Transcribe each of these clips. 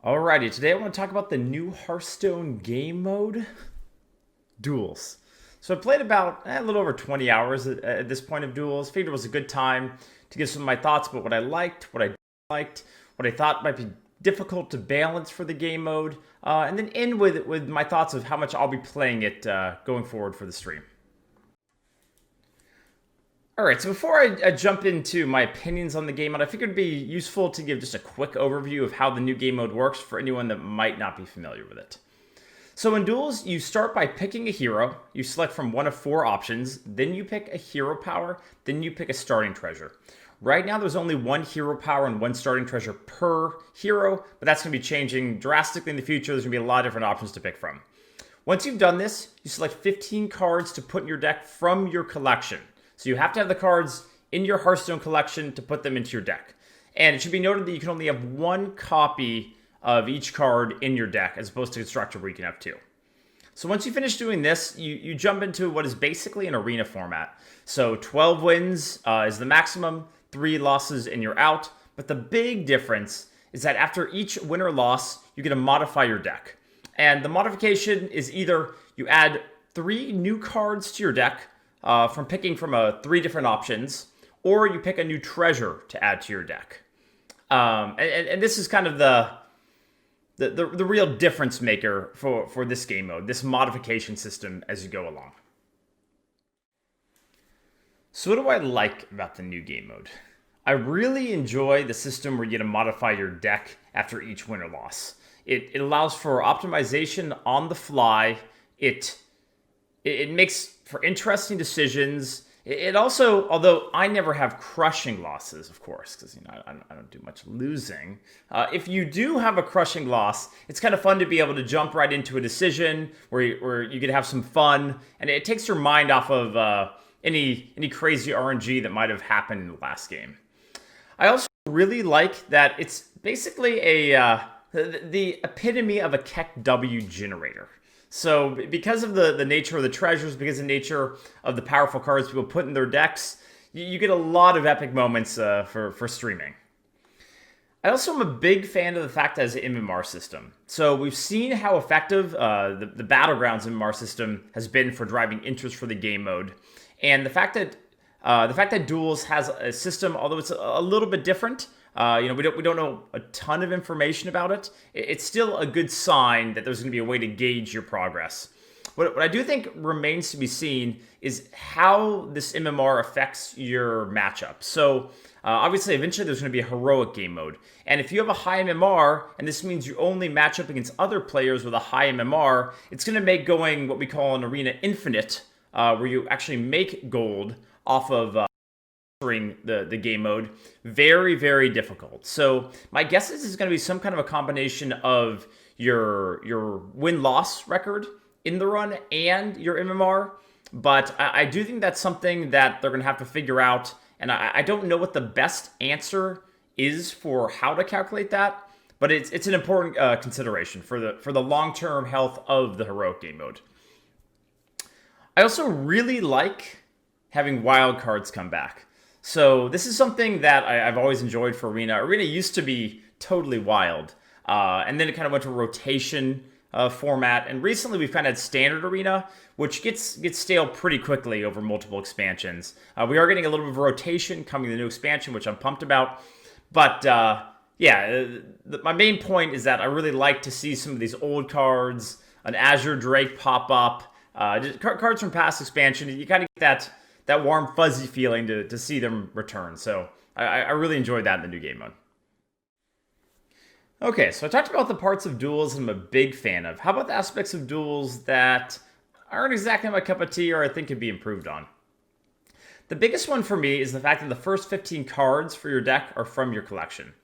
Alrighty, today I want to talk about the new Hearthstone game mode, Duels. So I played about a little over 20 hours at this point of Duels. Figured it was a good time to give some of my thoughts about what I liked, what I disliked, what I thought might be difficult to balance for the game mode, and then end with my thoughts of how much I'll be playing it going forward for the stream. Alright, so before I jump into my opinions on the game mode, I figured it'd be useful to give just a quick overview of how the new game mode works for anyone that might not be familiar with it. So in Duels, you start by picking a hero, you select from one of 4 options, then you pick a hero power, then you pick a starting treasure. Right now there's only 1 hero power and 1 starting treasure per hero, but that's going to be changing drastically in the future. There's going to be a lot of different options to pick from. Once you've done this, you select 15 cards to put in your deck from your collection. So you have to have the cards in your Hearthstone collection to put them into your deck. And it should be noted that you can only have 1 copy of each card in your deck, as opposed to Constructor where you can have 2. So once you finish doing this, you jump into what is basically an arena format. So 12 wins is the maximum, 3 losses and you're out. But the big difference is that after each win or loss, you get to modify your deck. And the modification is either you add 3 new cards to your deck, from picking from 3 different options, or you pick a new treasure to add to your deck. And this is kind of the real difference maker for this game mode, this modification system as you go along. So what do I like about the new game mode? I really enjoy the system where you get to modify your deck after each win or loss. It allows for optimization on the fly. It makes for interesting decisions. It also, although I never have crushing losses, of course, because I don't do much losing. If you do have a crushing loss, it's kind of fun to be able to jump right into a decision where you could have some fun, and it takes your mind off of any crazy RNG that might have happened in the last game. I also really like that it's basically the epitome of a Keck W generator. So because of the nature of the treasures, because of the nature of the powerful cards people put in their decks, you get a lot of epic moments for streaming. I also am a big fan of the fact that it's an MMR system. So we've seen how effective the Battlegrounds MMR system has been for driving interest for the game mode. And the fact that Duels has a system, although it's a little bit different, we don't know a ton of information about it. It's still a good sign that there's going to be a way to gauge your progress. What I do think remains to be seen is how this MMR affects your matchup. So obviously, eventually there's going to be a heroic game mode. And if you have a high MMR, and this means you only match up against other players with a high MMR, it's going to make going what we call an arena infinite, where you actually make gold off of the game mode, very, very difficult. So my guess is it's going to be some kind of a combination of your win-loss record in the run and your MMR. But I do think that's something that they're going to have to figure out. And I don't know what the best answer is for how to calculate that. But it's an important consideration for the long-term health of the heroic game mode. I also really like having wild cards come back. So this is something that I've always enjoyed for Arena. Arena used to be totally wild. And then it kind of went to rotation format. And recently we've kind of had standard Arena, which gets stale pretty quickly over multiple expansions. We are getting a little bit of rotation coming to the new expansion, which I'm pumped about. But my main point is that I really like to see some of these old cards, an Azure Drake pop up, just cards from past expansion. You kind of get that warm, fuzzy feeling to see them return. So I really enjoyed that in the new game mode. Okay, so I talked about the parts of Duels I'm a big fan of. How about the aspects of Duels that aren't exactly my cup of tea or I think could be improved on? The biggest one for me is the fact that the first 15 cards for your deck are from your collection.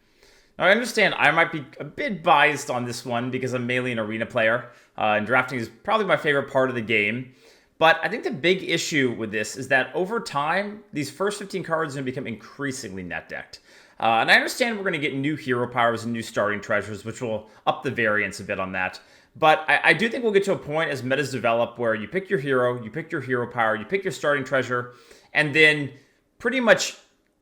Now, I understand I might be a bit biased on this one because I'm mainly an Arena player, and drafting is probably my favorite part of the game. But I think the big issue with this is that over time, these first 15 cards are going to become increasingly net decked. And I understand we're going to get new hero powers and new starting treasures, which will up the variance a bit on that. But I do think we'll get to a point as metas develop where you pick your hero power, you pick your starting treasure, and then pretty much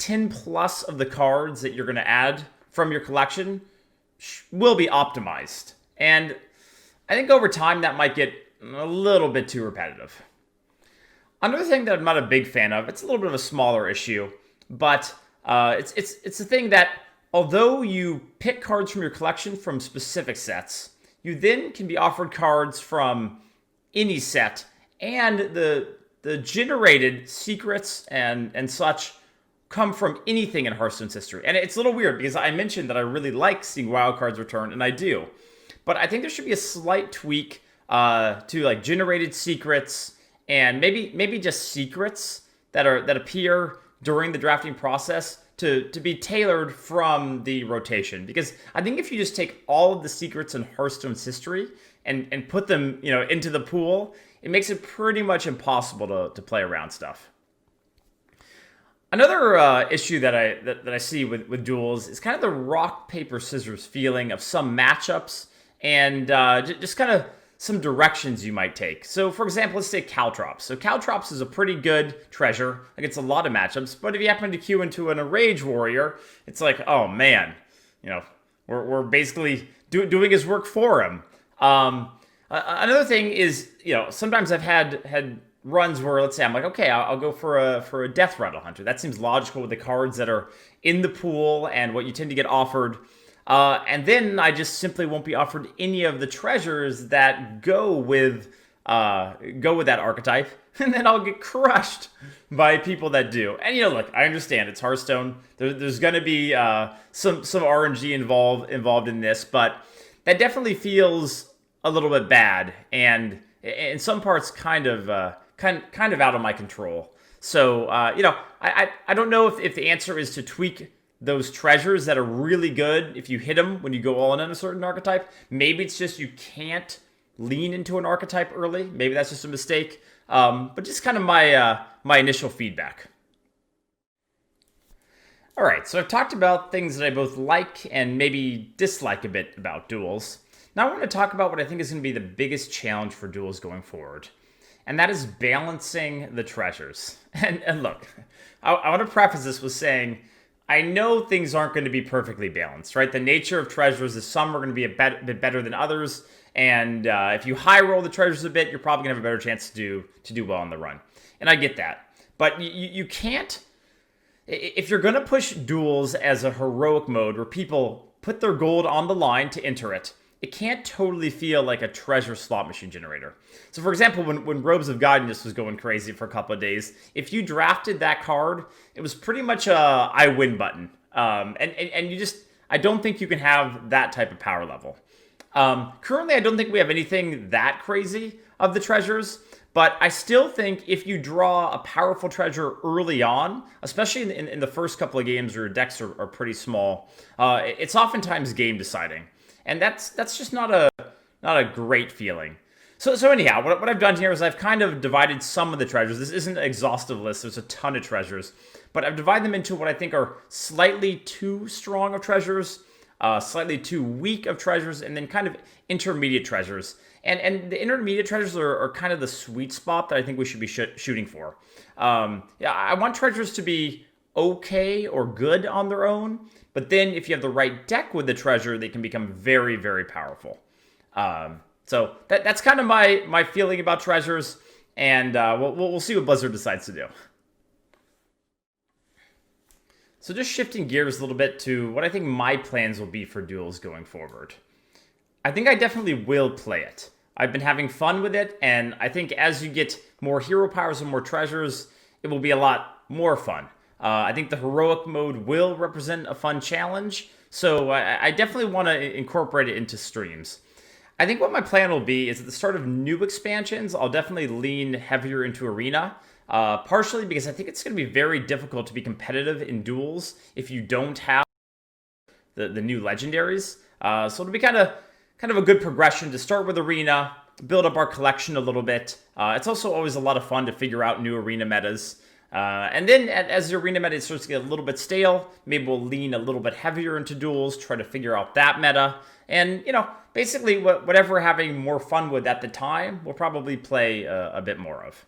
10 plus of the cards that you're going to add from your collection will be optimized. And I think over time that might get a little bit too repetitive. Another thing that I'm not a big fan of, it's a little bit of a smaller issue, but it's a thing that although you pick cards from your collection from specific sets, you then can be offered cards from any set, and the generated secrets and such come from anything in Hearthstone's history. And it's a little weird because I mentioned that I really like seeing wild cards return, and I do. But I think there should be a slight tweak to like generated secrets and maybe just secrets that appear during the drafting process to be tailored from the rotation. Because I think if you just take all of the secrets in Hearthstone's history and put them, into the pool, it makes it pretty much impossible to play around stuff. Another issue that I see with duels is kind of the rock, paper, scissors feeling of some matchups and just kind of some directions you might take. So, for example, let's take Caltrops. So Caltrops is a pretty good treasure against a lot of matchups, but if you happen to queue into an Enrage Warrior, it's like, oh man, we're basically doing his work for him. Another thing is, sometimes I've had runs where, let's say, I'm like, okay, I'll go for a Death Rattle Hunter. That seems logical with the cards that are in the pool and what you tend to get offered. And then I just simply won't be offered any of the treasures that go with that archetype, and then I'll get crushed by people that do. And look, I understand it's Hearthstone. There's going to be some RNG involved in this, but that definitely feels a little bit bad, and in some parts kind of out of my control. So I don't know if the answer is to tweak those treasures that are really good if you hit them when you go all in on a certain archetype. Maybe it's just you can't lean into an archetype early. Maybe that's just a mistake. But just kind of my initial feedback. All right, so I've talked about things that I both like and maybe dislike a bit about duels. Now I want to talk about what I think is going to be the biggest challenge for duels going forward. And that is balancing the treasures. And look, I want to preface this with saying, I know things aren't going to be perfectly balanced, right? The nature of treasures is some are going to be a bit better than others, and if you high roll the treasures a bit, you're probably going to have a better chance to do well on the run. And I get that, but you can't. If you're going to push duels as a heroic mode where people put their gold on the line to enter it, it can't totally feel like a treasure slot machine generator. So for example, when Robes of Guidance was going crazy for a couple of days, if you drafted that card, it was pretty much a I win button. And you just, I don't think you can have that type of power level. Currently, I don't think we have anything that crazy of the treasures, but I still think if you draw a powerful treasure early on, especially in the first couple of games where your decks are pretty small, it's oftentimes game deciding. And that's just not a great feeling. So anyhow, what I've done here is I've kind of divided some of the treasures. This isn't an exhaustive list. There's a ton of treasures. But I've divided them into what I think are slightly too strong of treasures, slightly too weak of treasures, and then kind of intermediate treasures. And the intermediate treasures are kind of the sweet spot that I think we should be shooting for. I want treasures to be okay or good on their own, but then if you have the right deck with the treasure, they can become very, very powerful. So that's kind of my feeling about treasures, and we'll see what Blizzard decides to do. So just shifting gears a little bit to what I think my plans will be for duels going forward. I think I definitely will play it. I've been having fun with it, and I think as you get more hero powers and more treasures, it will be a lot more fun. I think the heroic mode will represent a fun challenge, so I definitely want to incorporate it into streams. I think what my plan will be is at the start of new expansions, I'll definitely lean heavier into Arena, partially because I think it's going to be very difficult to be competitive in duels if you don't have the new legendaries. So it'll be kind of a good progression to start with Arena, build up our collection a little bit. It's also always a lot of fun to figure out new Arena metas. And then as the Arena meta starts to get a little bit stale, maybe we'll lean a little bit heavier into duels, try to figure out that meta. And, basically whatever we're having more fun with at the time, we'll probably play a bit more of.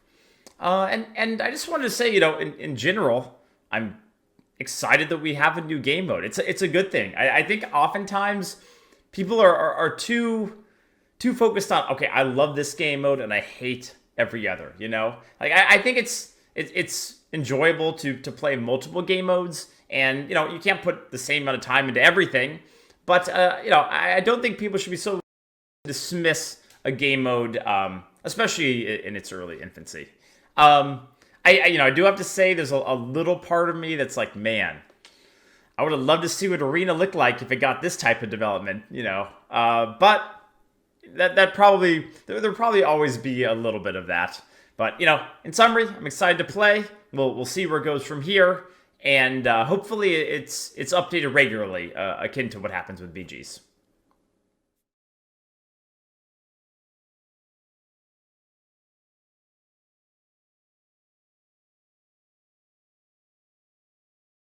And I just wanted to say, in general, I'm excited that we have a new game mode. It's a good thing. I think oftentimes people are too focused on, okay, I love this game mode and I hate every other. Like I think it's enjoyable to play multiple game modes, and you can't put the same amount of time into everything. But I don't think people should be so dismiss a game mode, especially in its early infancy. I do have to say there's a little part of me that's like, man, I would have loved to see what Arena looked like if it got this type of development, but that probably, there'll probably always be a little bit of that. But, in summary, I'm excited to play. We'll see where it goes from here. And hopefully it's updated regularly, akin to what happens with BGs.